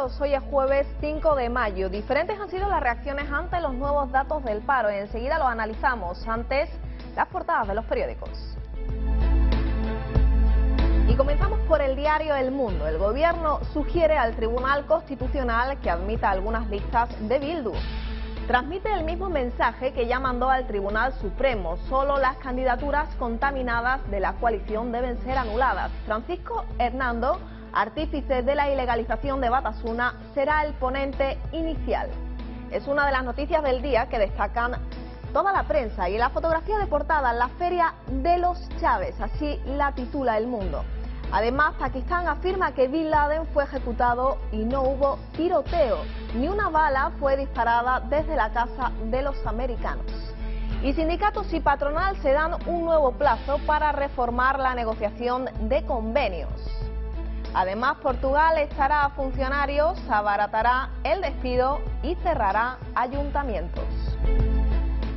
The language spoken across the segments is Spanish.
compañeros, hoy es jueves 5 de mayo. Diferentes han sido las reacciones ante los nuevos datos del paro. Enseguida los analizamos. Antes, las portadas de los periódicos. Y comenzamos por el diario El Mundo. El gobierno sugiere al Tribunal Constitucional que admita algunas listas de Bildu. Transmite el mismo mensaje que ya mandó al Tribunal Supremo. Solo las candidaturas contaminadas de la coalición deben ser anuladas. Francisco Hernando, artífice de la ilegalización de Batasuna, será el ponente inicial. Es una de las noticias del día que destacan toda la prensa, y en la fotografía de portada, la feria de los Chávez, así la titula El Mundo. Además, Pakistán afirma que Bin Laden fue ejecutado y no hubo tiroteo, ni una bala fue disparada desde la casa de los americanos. Y sindicatos y patronal se dan un nuevo plazo para reformar la negociación de convenios. Además, Portugal echará a funcionarios, abaratará el despido y cerrará ayuntamientos.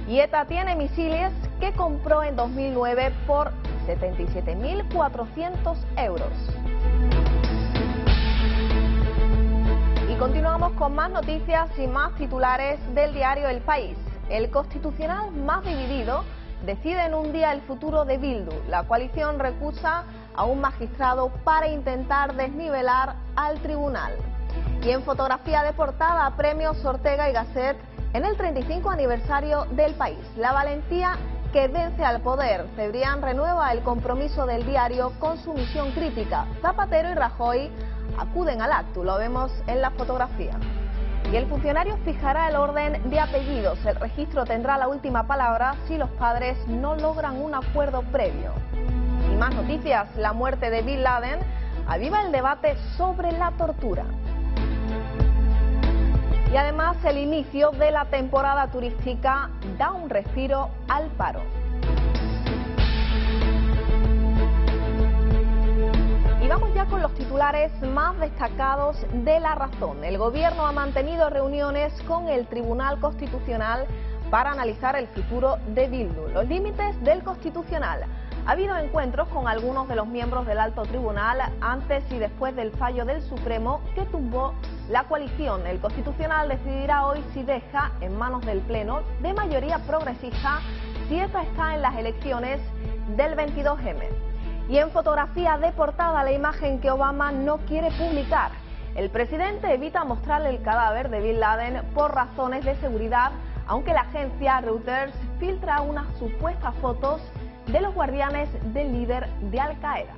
Y ETA tiene misiles que compró en 2009 por 77.400 euros. Y continuamos con más noticias y más titulares del diario El País. El Constitucional más dividido decide en un día el futuro de Bildu. La coalición recusa a un magistrado para intentar desnivelar al tribunal. Y en fotografía de portada, premios Ortega y Gasset en el 35 aniversario del país. La valentía que vence al poder. Cebrián renueva el compromiso del diario con su misión crítica. Zapatero y Rajoy acuden al acto, lo vemos en la fotografía. Y el funcionario fijará el orden de apellidos. El registro tendrá la última palabra si los padres no logran un acuerdo previo. Y más noticias, la muerte de Bin Laden aviva el debate sobre la tortura. Y además el inicio de la temporada turística da un respiro al paro. Y vamos ya con los titulares más destacados de La Razón. El gobierno ha mantenido reuniones con el Tribunal Constitucional para analizar el futuro de Bildu. Los límites del Constitucional. Ha habido encuentros con algunos de los miembros del alto tribunal antes y después del fallo del Supremo que tumbó la coalición. El Constitucional decidirá hoy si deja en manos del Pleno de mayoría progresista si esta está en las elecciones del 22M. Y en fotografía de portada, la imagen que Obama no quiere publicar. El presidente evita mostrarle el cadáver de Bin Laden por razones de seguridad, aunque la agencia Reuters filtra unas supuestas fotos de los guardianes del líder de Al-Qaeda.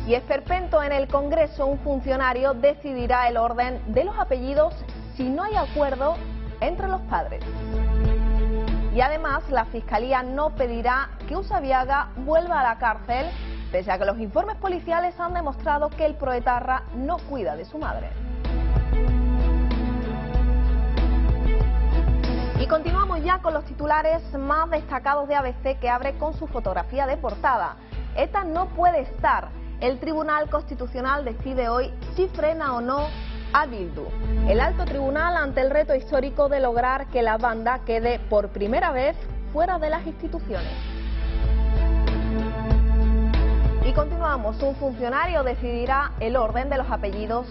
Y esperpento en el Congreso, un funcionario decidirá el orden de los apellidos si no hay acuerdo entre los padres. Y además, la Fiscalía no pedirá que Usabiaga vuelva a la cárcel, pese a que los informes policiales han demostrado que el proetarra no cuida de su madre. Y continuamos ya con los titulares más destacados de ABC, que abre con su fotografía de portada. ETA no puede estar. El Tribunal Constitucional decide hoy si frena o no a Bildu. El alto tribunal ante el reto histórico de lograr que la banda quede por primera vez fuera de las instituciones. Y continuamos. Un funcionario decidirá el orden de los apellidos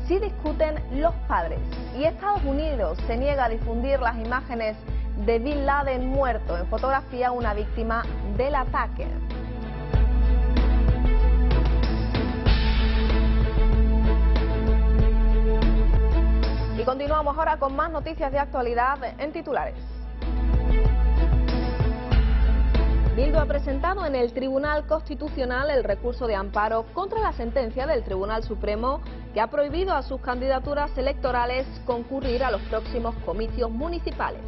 si discuten los padres. Y Estados Unidos se niega a difundir las imágenes de Bin Laden muerto. En fotografía, una víctima del ataque. Y continuamos ahora con más noticias de actualidad en titulares. Bildu ha presentado en el Tribunal Constitucional el recurso de amparo contra la sentencia del Tribunal Supremo que ha prohibido a sus candidaturas electorales concurrir a los próximos comicios municipales.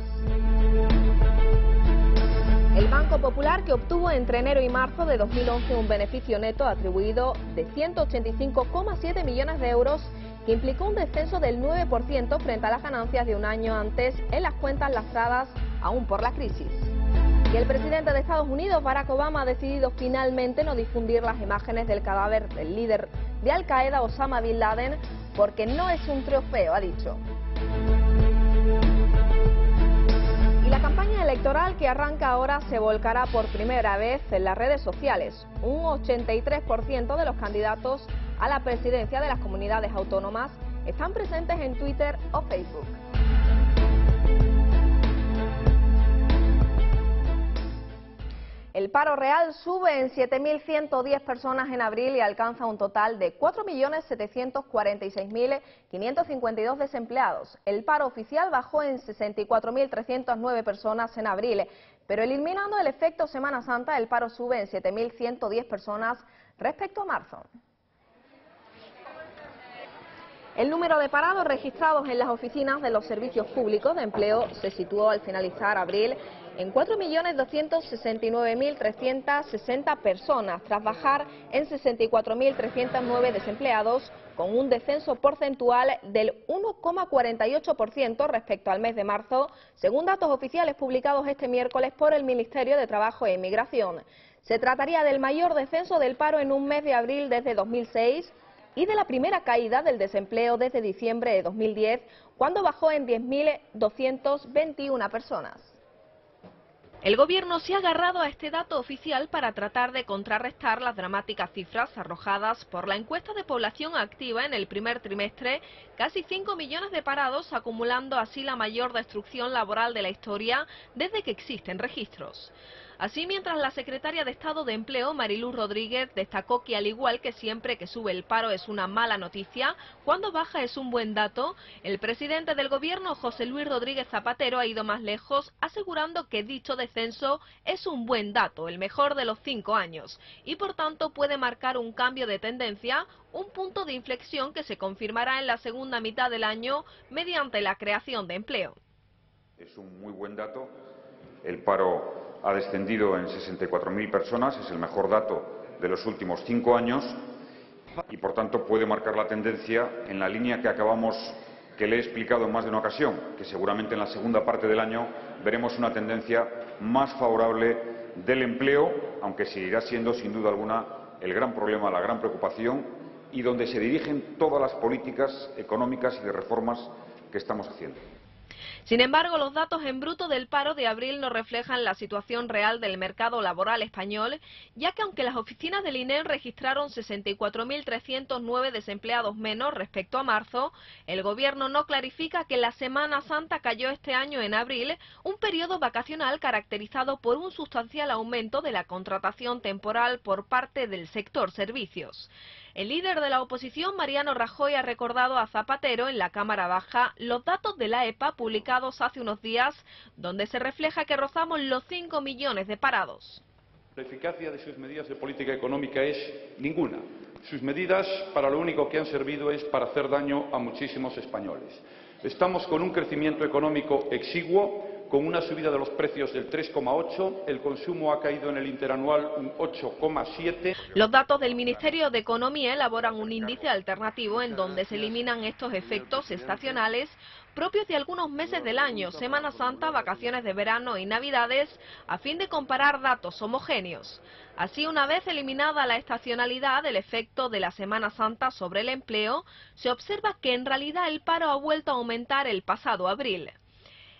El Banco Popular, que obtuvo entre enero y marzo de 2011 un beneficio neto atribuido de 185,7 millones de euros, que implicó un descenso del 9% frente a las ganancias de un año antes en las cuentas lastradas aún por la crisis. Y el presidente de Estados Unidos, Barack Obama, ha decidido finalmente no difundir las imágenes del cadáver del líder de Al-Qaeda, Osama Bin Laden, porque no es un trofeo, ha dicho. Y la campaña electoral que arranca ahora se volcará por primera vez en las redes sociales. Un 83% de los candidatos a la presidencia de las comunidades autónomas están presentes en Twitter o Facebook. El paro real sube en 7.110 personas en abril y alcanza un total de 4.746.552 desempleados. El paro oficial bajó en 64.309 personas en abril, pero eliminando el efecto Semana Santa, el paro sube en 7.110 personas respecto a marzo. El número de parados registrados en las oficinas de los servicios públicos de empleo se situó al finalizar abril en 4.269.360 personas, tras bajar en 64.309 desempleados, con un descenso porcentual del 1,48% respecto al mes de marzo, según datos oficiales publicados este miércoles por el Ministerio de Trabajo e Inmigración. Se trataría del mayor descenso del paro en un mes de abril desde 2006, y de la primera caída del desempleo desde diciembre de 2010, cuando bajó en 10.221 personas. El Gobierno se ha agarrado a este dato oficial para tratar de contrarrestar las dramáticas cifras arrojadas por la encuesta de población activa en el primer trimestre, casi 5 millones de parados, acumulando así la mayor destrucción laboral de la historia desde que existen registros. Así, mientras la secretaria de Estado de Empleo, Mariluz Rodríguez, destacó que al igual que siempre que sube el paro es una mala noticia, cuando baja es un buen dato, el presidente del Gobierno, José Luis Rodríguez Zapatero, ha ido más lejos, asegurando que dicho descenso es un buen dato, el mejor de los 5 años, y por tanto puede marcar un cambio de tendencia, un punto de inflexión que se confirmará en la segunda mitad del año mediante la creación de empleo. Es un muy buen dato. El paro ha descendido en 64.000 personas, es el mejor dato de los últimos 5 años y, por tanto, puede marcar la tendencia en la línea que le he explicado en más de una ocasión, que seguramente en la segunda parte del año veremos una tendencia más favorable del empleo, aunque seguirá siendo, sin duda alguna, el gran problema, la gran preocupación y donde se dirigen todas las políticas económicas y de reformas que estamos haciendo. Sin embargo, los datos en bruto del paro de abril no reflejan la situación real del mercado laboral español, ya que aunque las oficinas del INEM registraron 64.309 desempleados menos respecto a marzo, el Gobierno no clarifica que la Semana Santa cayó este año en abril, un periodo vacacional caracterizado por un sustancial aumento de la contratación temporal por parte del sector servicios. El líder de la oposición, Mariano Rajoy, ha recordado a Zapatero en la Cámara Baja los datos de la EPA publicados hace unos días, donde se refleja que rozamos los 5 millones de parados. La eficacia de sus medidas de política económica es ninguna. Sus medidas para lo único que han servido es para hacer daño a muchísimos españoles. Estamos con un crecimiento económico exiguo, con una subida de los precios del 3,8%, el consumo ha caído en el interanual un 8,7%. Los datos del Ministerio de Economía elaboran un índice alternativo en donde se eliminan estos efectos estacionales propios de algunos meses del año, Semana Santa, vacaciones de verano y Navidades, a fin de comparar datos homogéneos. Así, una vez eliminada la estacionalidad del efecto de la Semana Santa sobre el empleo, se observa que en realidad el paro ha vuelto a aumentar el pasado abril.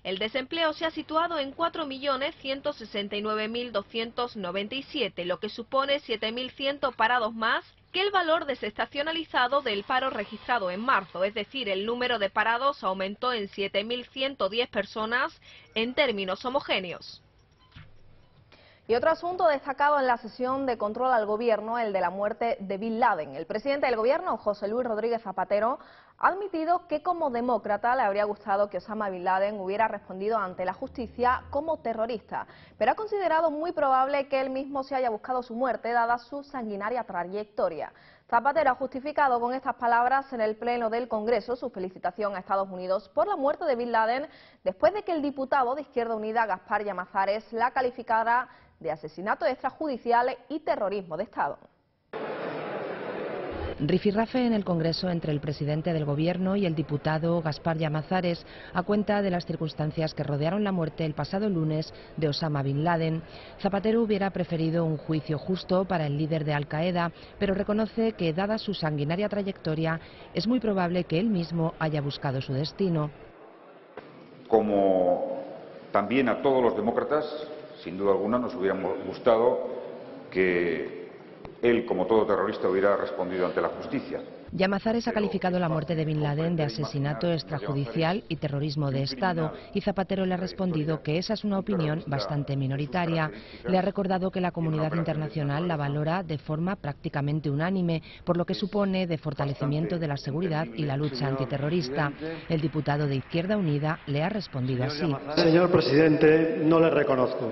El desempleo se ha situado en 4.169.297, lo que supone 7.100 parados más que el valor desestacionalizado del paro registrado en marzo, es decir, el número de parados aumentó en 7.110 personas en términos homogéneos. Y otro asunto destacado en la sesión de control al Gobierno, el de la muerte de Bin Laden. El presidente del Gobierno, José Luis Rodríguez Zapatero, ha admitido que como demócrata le habría gustado que Osama Bin Laden hubiera respondido ante la justicia como terrorista, pero ha considerado muy probable que él mismo se haya buscado su muerte, dada su sanguinaria trayectoria. Zapatero ha justificado con estas palabras en el Pleno del Congreso su felicitación a Estados Unidos por la muerte de Bin Laden, después de que el diputado de Izquierda Unida, Gaspar Llamazares, la calificara de asesinato extrajudicial y terrorismo de Estado. Rifirrafe en el Congreso entre el presidente del Gobierno y el diputado Gaspar Llamazares a cuenta de las circunstancias que rodearon la muerte el pasado lunes de Osama Bin Laden. Zapatero hubiera preferido un juicio justo para el líder de Al-Qaeda, pero reconoce que, dada su sanguinaria trayectoria, es muy probable que él mismo haya buscado su destino. Como también a todos los demócratas, sin duda alguna nos hubiera gustado que él, como todo terrorista, hubiera respondido ante la justicia. Llamazares ha calificado la muerte de Bin Laden de asesinato extrajudicial y terrorismo de Estado, y Zapatero le ha respondido que esa es una opinión bastante minoritaria. Le ha recordado que la comunidad internacional la valora de forma prácticamente unánime, por lo que supone de fortalecimiento de la seguridad y la lucha antiterrorista. El diputado de Izquierda Unida le ha respondido así. Señor presidente, no le reconozco.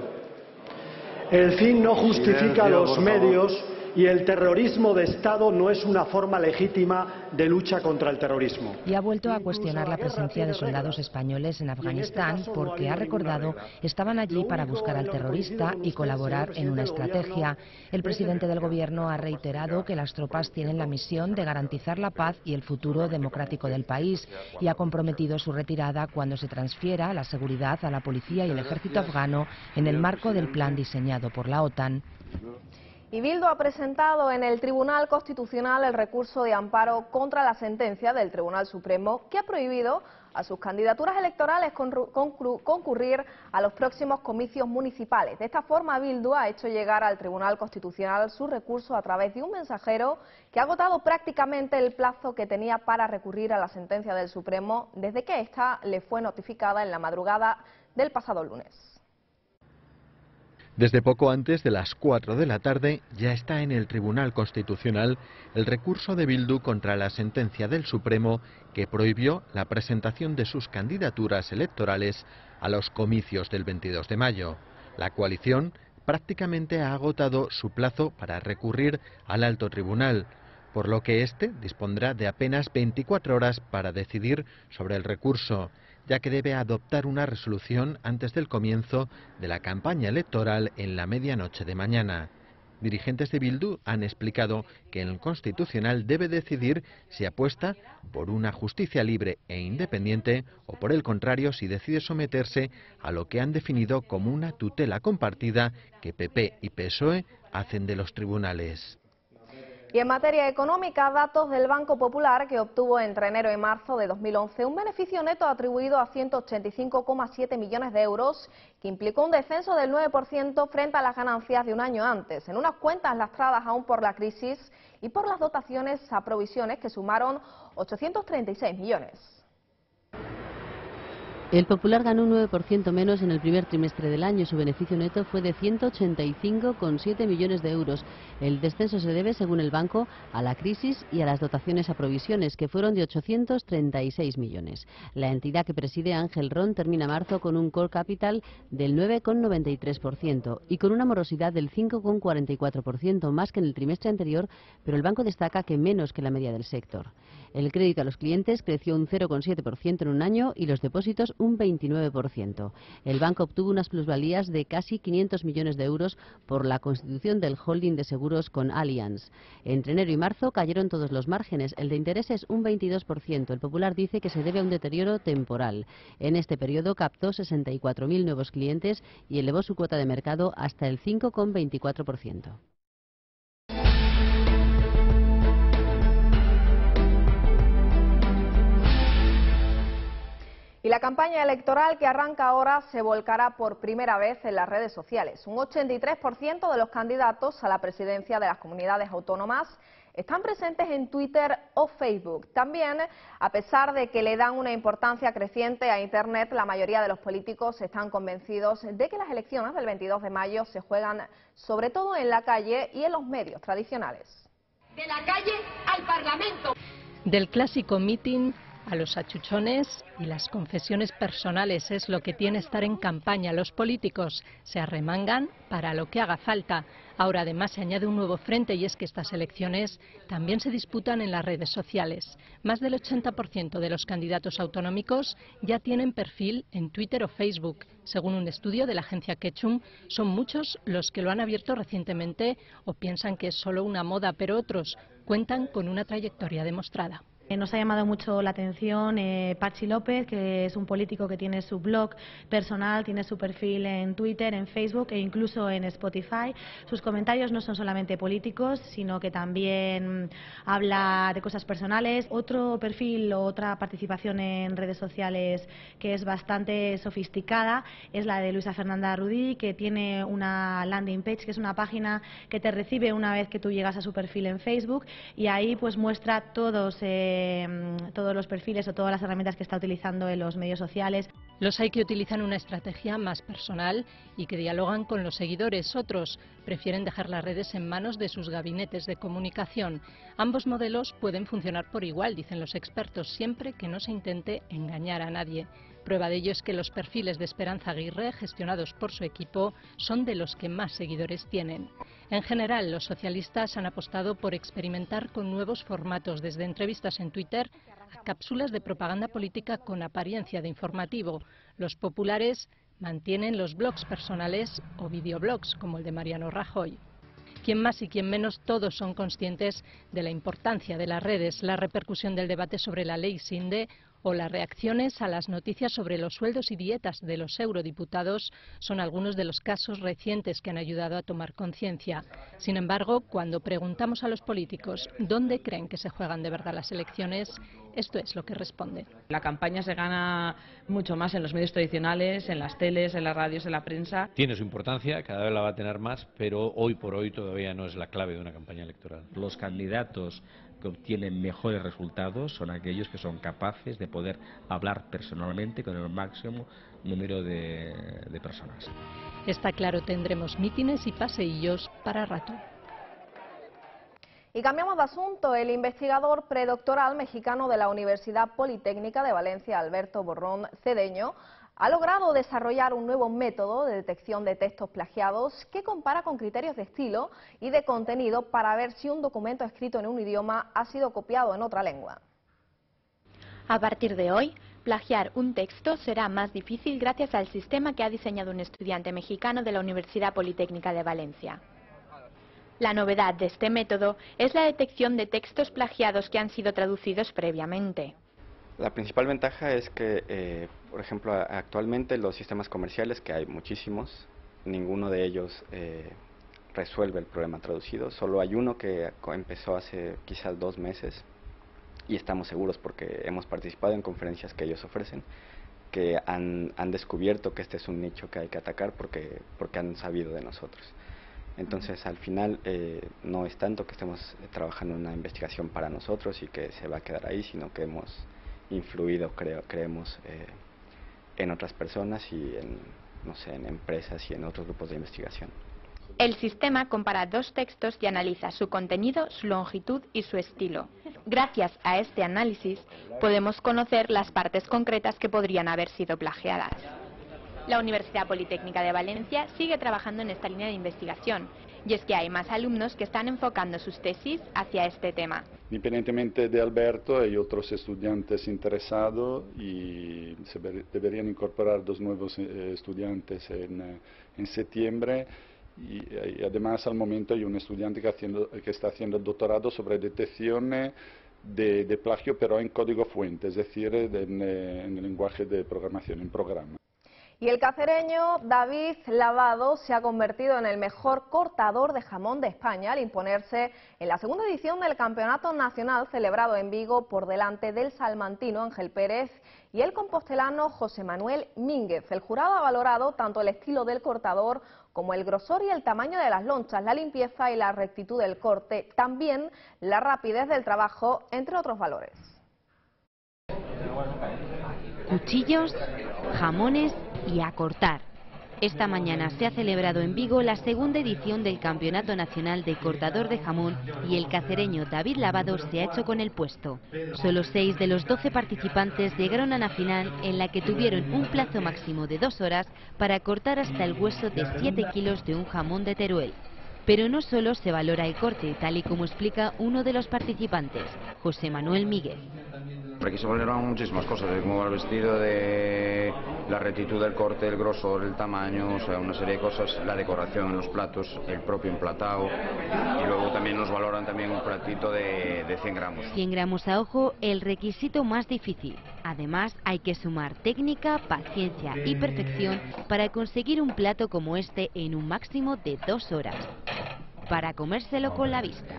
El fin no justifica los medios y el terrorismo de Estado no es una forma legítima de lucha contra el terrorismo. Y ha vuelto a cuestionar la presencia de soldados españoles en Afganistán porque ha recordado estaban allí para buscar al terrorista y colaborar en una estrategia. El presidente del Gobierno ha reiterado que las tropas tienen la misión de garantizar la paz y el futuro democrático del país y ha comprometido su retirada cuando se transfiera la seguridad a la policía y el ejército afgano en el marco del plan diseñado por la OTAN. Y Bildu ha presentado en el Tribunal Constitucional el recurso de amparo contra la sentencia del Tribunal Supremo que ha prohibido a sus candidaturas electorales concurrir a los próximos comicios municipales. De esta forma, Bildu ha hecho llegar al Tribunal Constitucional su recurso a través de un mensajero que ha agotado prácticamente el plazo que tenía para recurrir a la sentencia del Supremo desde que ésta le fue notificada en la madrugada del pasado lunes. Desde poco antes de las 4 de la tarde ya está en el Tribunal Constitucional el recurso de Bildu contra la sentencia del Supremo que prohibió la presentación de sus candidaturas electorales a los comicios del 22 de mayo. La coalición prácticamente ha agotado su plazo para recurrir al alto tribunal, por lo que éste dispondrá de apenas 24 horas para decidir sobre el recurso, ya que debe adoptar una resolución antes del comienzo de la campaña electoral en la medianoche de mañana. Dirigentes de Bildu han explicado que el Constitucional debe decidir si apuesta por una justicia libre e independiente o, por el contrario, si decide someterse a lo que han definido como una tutela compartida que PP y PSOE hacen de los tribunales. Y en materia económica, datos del Banco Popular, que obtuvo entre enero y marzo de 2011 un beneficio neto atribuido a 185,7 millones de euros, que implicó un descenso del 9% frente a las ganancias de un año antes, en unas cuentas lastradas aún por la crisis y por las dotaciones a provisiones que sumaron 836 millones. El Popular ganó un 9% menos en el primer trimestre del año. Su beneficio neto fue de 185,7 millones de euros. El descenso se debe, según el banco, a la crisis y a las dotaciones a provisiones, que fueron de 836 millones. La entidad que preside Ángel Ron termina marzo con un core capital del 9,93% y con una morosidad del 5,44%, más que en el trimestre anterior, pero el banco destaca que menos que la media del sector. El crédito a los clientes creció un 0,7% en un año y los depósitos un 29%. El banco obtuvo unas plusvalías de casi 500 millones de euros por la constitución del holding de seguros con Allianz. Entre enero y marzo cayeron todos los márgenes. El de intereses un 22%. El Popular dice que se debe a un deterioro temporal. En este periodo captó 64.000 nuevos clientes y elevó su cuota de mercado hasta el 5,24%. Y la campaña electoral que arranca ahora se volcará por primera vez en las redes sociales. Un 83% de los candidatos a la presidencia de las comunidades autónomas están presentes en Twitter o Facebook. También, a pesar de que le dan una importancia creciente a Internet, la mayoría de los políticos están convencidos de que las elecciones del 22 de mayo se juegan sobre todo en la calle y en los medios tradicionales. De la calle al Parlamento. Del clásico meeting a los achuchones y las confesiones personales es lo que tiene estar en campaña. Los políticos se arremangan para lo que haga falta. Ahora además se añade un nuevo frente y es que estas elecciones también se disputan en las redes sociales. Más del 80% de los candidatos autonómicos ya tienen perfil en Twitter o Facebook. Según un estudio de la agencia Ketchum, son muchos los que lo han abierto recientemente o piensan que es solo una moda, pero otros cuentan con una trayectoria demostrada. Nos ha llamado mucho la atención Patxi López, que es un político que tiene su blog personal, tiene su perfil en Twitter, en Facebook e incluso en Spotify. Sus comentarios no son solamente políticos, sino que también habla de cosas personales. Otro perfil o otra participación en redes sociales que es bastante sofisticada es la de Luisa Fernanda Rudí, que tiene una landing page, que es una página que te recibe una vez que tú llegas a su perfil en Facebook, y ahí pues muestra todos los perfiles o todas las herramientas que está utilizando en los medios sociales. Los hay que utilizan una estrategia más personal y que dialogan con los seguidores. Otros prefieren dejar las redes en manos de sus gabinetes de comunicación. Ambos modelos pueden funcionar por igual, dicen los expertos, siempre que no se intente engañar a nadie. Prueba de ello es que los perfiles de Esperanza Aguirre, gestionados por su equipo, son de los que más seguidores tienen. En general, los socialistas han apostado por experimentar con nuevos formatos, desde entrevistas en Twitter a cápsulas de propaganda política con apariencia de informativo. Los populares mantienen los blogs personales o videoblogs, como el de Mariano Rajoy. Quien más y quien menos, todos son conscientes de la importancia de las redes, la repercusión del debate sobre la ley Sinde o las reacciones a las noticias sobre los sueldos y dietas de los eurodiputados son algunos de los casos recientes que han ayudado a tomar conciencia. Sin embargo, cuando preguntamos a los políticos dónde creen que se juegan de verdad las elecciones, esto es lo que responden. La campaña se gana mucho más en los medios tradicionales, en las teles, en las radios, en la prensa. Tiene su importancia, cada vez la va a tener más, pero hoy por hoy todavía no es la clave de una campaña electoral. Los candidatos que obtienen mejores resultados son aquellos que son capaces de poder hablar personalmente con el máximo número de personas. Está claro, tendremos mítines y paseillos para rato. Y cambiamos de asunto. El investigador predoctoral mexicano de la Universidad Politécnica de Valencia, Alberto Borrón Cedeño, ha logrado desarrollar un nuevo método de detección de textos plagiados que compara con criterios de estilo y de contenido para ver si un documento escrito en un idioma ha sido copiado en otra lengua. A partir de hoy, plagiar un texto será más difícil gracias al sistema que ha diseñado un estudiante mexicano de la Universidad Politécnica de Valencia. La novedad de este método es la detección de textos plagiados que han sido traducidos previamente. La principal ventaja es que, por ejemplo, actualmente los sistemas comerciales, que hay muchísimos, ninguno de ellos resuelve el problema traducido. Solo hay uno que empezó hace quizás 2 meses y estamos seguros porque hemos participado en conferencias que ellos ofrecen, que han descubierto que este es un nicho que hay que atacar porque han sabido de nosotros. Entonces, al final, no es tanto que estemos trabajando en una investigación para nosotros y que se va a quedar ahí, sino que hemos influido, creemos, en otras personas y en empresas y en otros grupos de investigación. El sistema compara 2 textos y analiza su contenido, su longitud y su estilo. Gracias a este análisis, podemos conocer las partes concretas que podrían haber sido plagiadas. La Universidad Politécnica de Valencia sigue trabajando en esta línea de investigación, y es que hay más alumnos que están enfocando sus tesis hacia este tema. Independientemente de Alberto, hay otros estudiantes interesados y se deberían incorporar 2 nuevos estudiantes en septiembre. Y además, al momento hay un estudiante que está haciendo el doctorado sobre detección de plagio, pero en código fuente, es decir, en el lenguaje de programación, en programa. Y el cacereño David Lavado se ha convertido en el mejor cortador de jamón de España al imponerse en la segunda edición del Campeonato Nacional celebrado en Vigo por delante del salmantino Ángel Pérez y el compostelano José Manuel Mínguez. El jurado ha valorado tanto el estilo del cortador como el grosor y el tamaño de las lonchas, la limpieza y la rectitud del corte, también la rapidez del trabajo, entre otros valores. Cuchillos, jamones y a cortar. Esta mañana se ha celebrado en Vigo la segunda edición del Campeonato Nacional de Cortador de Jamón y el cacereño David Lavado se ha hecho con el puesto. Solo 6 de los 12 participantes llegaron a la final, en la que tuvieron un plazo máximo de 2 horas para cortar hasta el hueso de 7 kilos de un jamón de Teruel. Pero no solo se valora el corte, tal y como explica uno de los participantes, José Manuel Mínguez. Pero aquí se valoran muchísimas cosas, de cómo va el vestido, de la rectitud del corte, el grosor, el tamaño, o sea, una serie de cosas, la decoración en los platos, el propio emplatado, y luego también nos valoran también un platito de 100 gramos. 100 gramos a ojo, el requisito más difícil. Además, hay que sumar técnica, paciencia y perfección para conseguir un plato como este en un máximo de 2 horas. Para comérselo con la vista.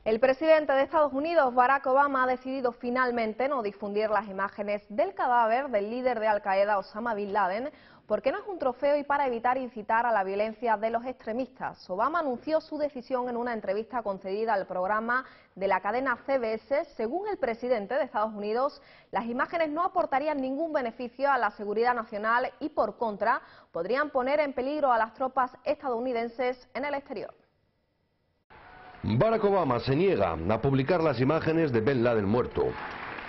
El presidente de Estados Unidos, Barack Obama, ha decidido finalmente no difundir las imágenes del cadáver del líder de Al-Qaeda, Osama Bin Laden, porque no es un trofeo y para evitar incitar a la violencia de los extremistas. Obama anunció su decisión en una entrevista concedida al programa de la cadena CBS. Según el presidente de Estados Unidos, las imágenes no aportarían ningún beneficio a la seguridad nacional y, por contra, podrían poner en peligro a las tropas estadounidenses en el exterior. Barack Obama se niega a publicar las imágenes de Bin Laden muerto,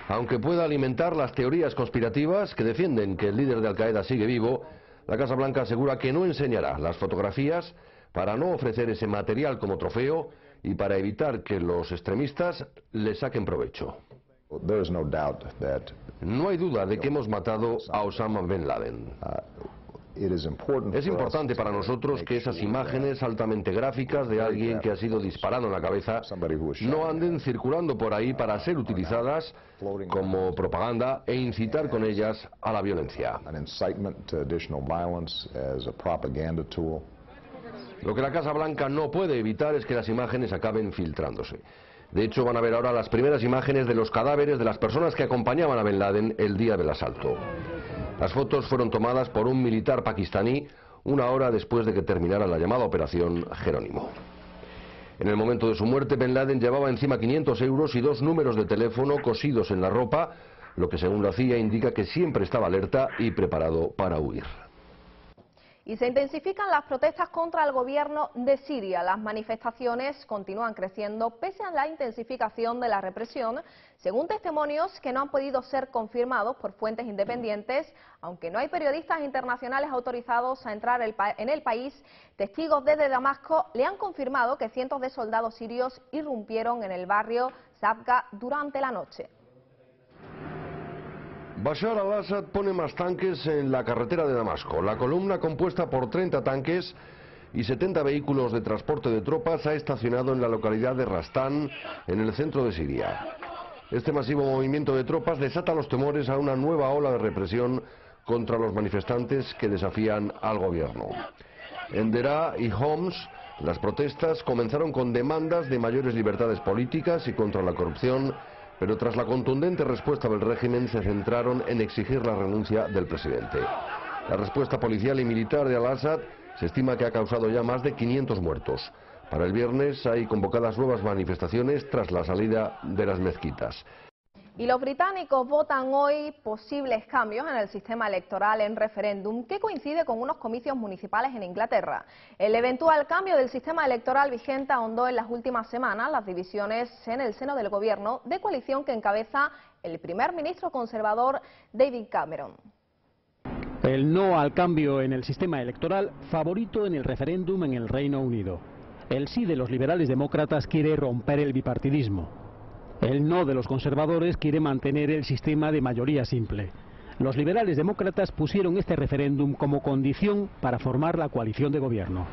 aunque pueda alimentar las teorías conspirativas que defienden que el líder de Al-Qaeda sigue vivo. La Casa Blanca asegura que no enseñará las fotografías para no ofrecer ese material como trofeo y para evitar que los extremistas le saquen provecho. No hay duda de que hemos matado a Osama Bin Laden. Es importante para nosotros que esas imágenes altamente gráficas de alguien que ha sido disparado en la cabeza no anden circulando por ahí para ser utilizadas como propaganda e incitar con ellas a la violencia. Lo que la Casa Blanca no puede evitar es que las imágenes acaben filtrándose. De hecho, van a ver ahora las primeras imágenes de los cadáveres de las personas que acompañaban a Bin Laden el día del asalto. Las fotos fueron tomadas por un militar pakistaní 1 hora después de que terminara la llamada Operación Jerónimo. En el momento de su muerte, Bin Laden llevaba encima 500 euros y 2 números de teléfono cosidos en la ropa, lo que según la CIA indica que siempre estaba alerta y preparado para huir. Y se intensifican las protestas contra el gobierno de Siria. Las manifestaciones continúan creciendo pese a la intensificación de la represión, según testimonios que no han podido ser confirmados por fuentes independientes, aunque no hay periodistas internacionales autorizados a entrar en el país. Testigos desde Damasco le han confirmado que cientos de soldados sirios irrumpieron en el barrio Zabqa durante la noche. Bashar al-Assad pone más tanques en la carretera de Damasco. La columna, compuesta por 30 tanques y 70 vehículos de transporte de tropas, ha estacionado en la localidad de Rastán, en el centro de Siria. Este masivo movimiento de tropas desata los temores a una nueva ola de represión contra los manifestantes que desafían al gobierno. En Deraa y Homs, las protestas comenzaron con demandas de mayores libertades políticas y contra la corrupción, pero tras la contundente respuesta del régimen se centraron en exigir la renuncia del presidente. La respuesta policial y militar de al-Assad se estima que ha causado ya más de 500 muertos. Para el viernes hay convocadas nuevas manifestaciones tras la salida de las mezquitas. Y los británicos votan hoy posibles cambios en el sistema electoral en referéndum que coincide con unos comicios municipales en Inglaterra. El eventual cambio del sistema electoral vigente ahondó en las últimas semanas las divisiones en el seno del gobierno de coalición que encabeza el primer ministro conservador David Cameron. El no al cambio en el sistema electoral favorito en el referéndum en el Reino Unido. El sí de los liberales demócratas quiere romper el bipartidismo. El no de los conservadores quiere mantener el sistema de mayoría simple. Los liberales demócratas pusieron este referéndum como condición para formar la coalición de gobierno.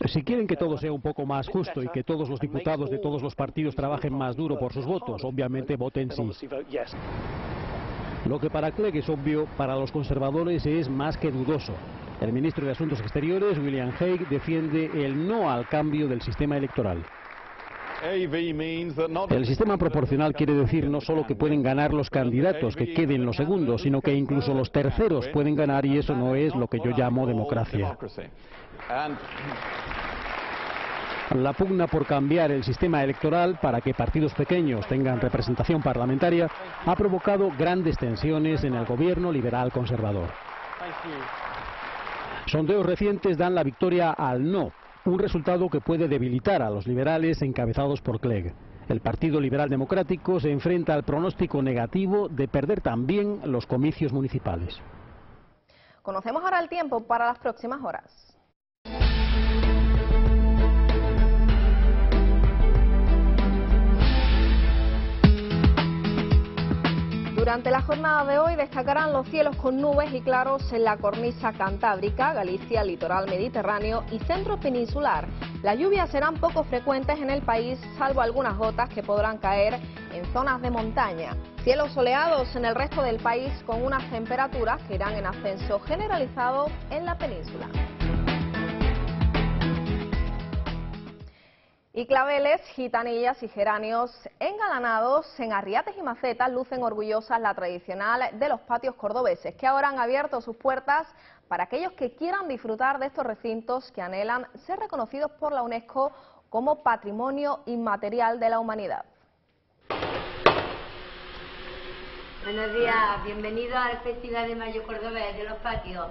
Si quieren que todo sea un poco más justo y que todos los diputados de todos los partidos trabajen más duro por sus votos, obviamente voten sí. Lo que para Clegg es obvio, para los conservadores es más que dudoso. El ministro de Asuntos Exteriores, William Hague, defiende el no al cambio del sistema electoral. El sistema proporcional quiere decir no solo que pueden ganar los candidatos que queden los segundos, sino que incluso los terceros pueden ganar, y eso no es lo que yo llamo democracia. La pugna por cambiar el sistema electoral para que partidos pequeños tengan representación parlamentaria ha provocado grandes tensiones en el gobierno liberal conservador. Sondeos recientes dan la victoria al no, un resultado que puede debilitar a los liberales encabezados por Clegg. El Partido Liberal Democrático se enfrenta al pronóstico negativo de perder también los comicios municipales. Conocemos ahora el tiempo para las próximas horas. Durante la jornada de hoy destacarán los cielos con nubes y claros en la cornisa cantábrica, Galicia, litoral mediterráneo y centro peninsular. Las lluvias serán poco frecuentes en el país, salvo algunas gotas que podrán caer en zonas de montaña. Cielos soleados en el resto del país con unas temperaturas que irán en ascenso generalizado en la península. Y claveles, gitanillas y geranios engalanados en arriates y macetas lucen orgullosas la tradicional de los patios cordobeses, que ahora han abierto sus puertas para aquellos que quieran disfrutar de estos recintos que anhelan ser reconocidos por la UNESCO como Patrimonio Inmaterial de la Humanidad. Buenos días, bienvenidos al Festival de Mayo Cordobés de los Patios.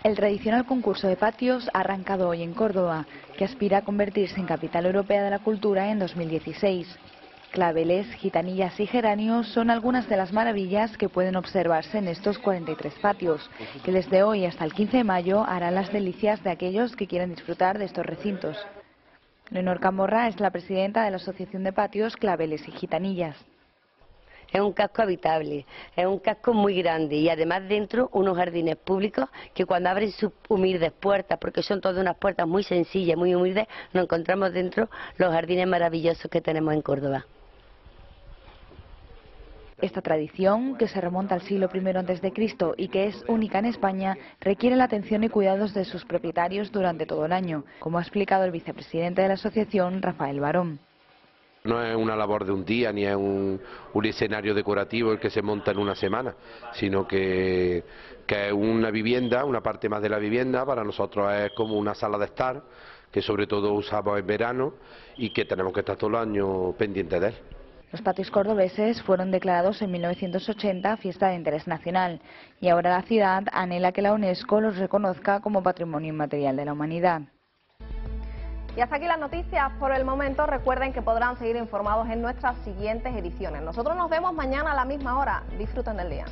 El tradicional concurso de patios ha arrancado hoy en Córdoba, que aspira a convertirse en capital europea de la cultura en 2016. Claveles, gitanillas y geranios son algunas de las maravillas que pueden observarse en estos 43 patios, que desde hoy hasta el 15 de mayo harán las delicias de aquellos que quieran disfrutar de estos recintos. Leonor Camorra es la presidenta de la Asociación de Patios, Claveles y Gitanillas. Es un casco habitable, es un casco muy grande y además dentro unos jardines públicos que cuando abren sus humildes puertas, porque son todas unas puertas muy sencillas, muy humildes, nos encontramos dentro los jardines maravillosos que tenemos en Córdoba. Esta tradición, que se remonta al siglo I a.C. y que es única en España, requiere la atención y cuidados de sus propietarios durante todo el año, como ha explicado el vicepresidente de la asociación, Rafael Barón. No es una labor de un día, ni es un escenario decorativo el que se monta en una semana, sino que es una vivienda, una parte más de la vivienda. Para nosotros es como una sala de estar, que sobre todo usamos en verano y que tenemos que estar todo el año pendientes de él. Los patios cordobeses fueron declarados en 1980 fiesta de interés nacional y ahora la ciudad anhela que la UNESCO los reconozca como Patrimonio Inmaterial de la Humanidad. Y hasta aquí las noticias por el momento. Recuerden que podrán seguir informados en nuestras siguientes ediciones. Nosotros nos vemos mañana a la misma hora. Disfruten del día.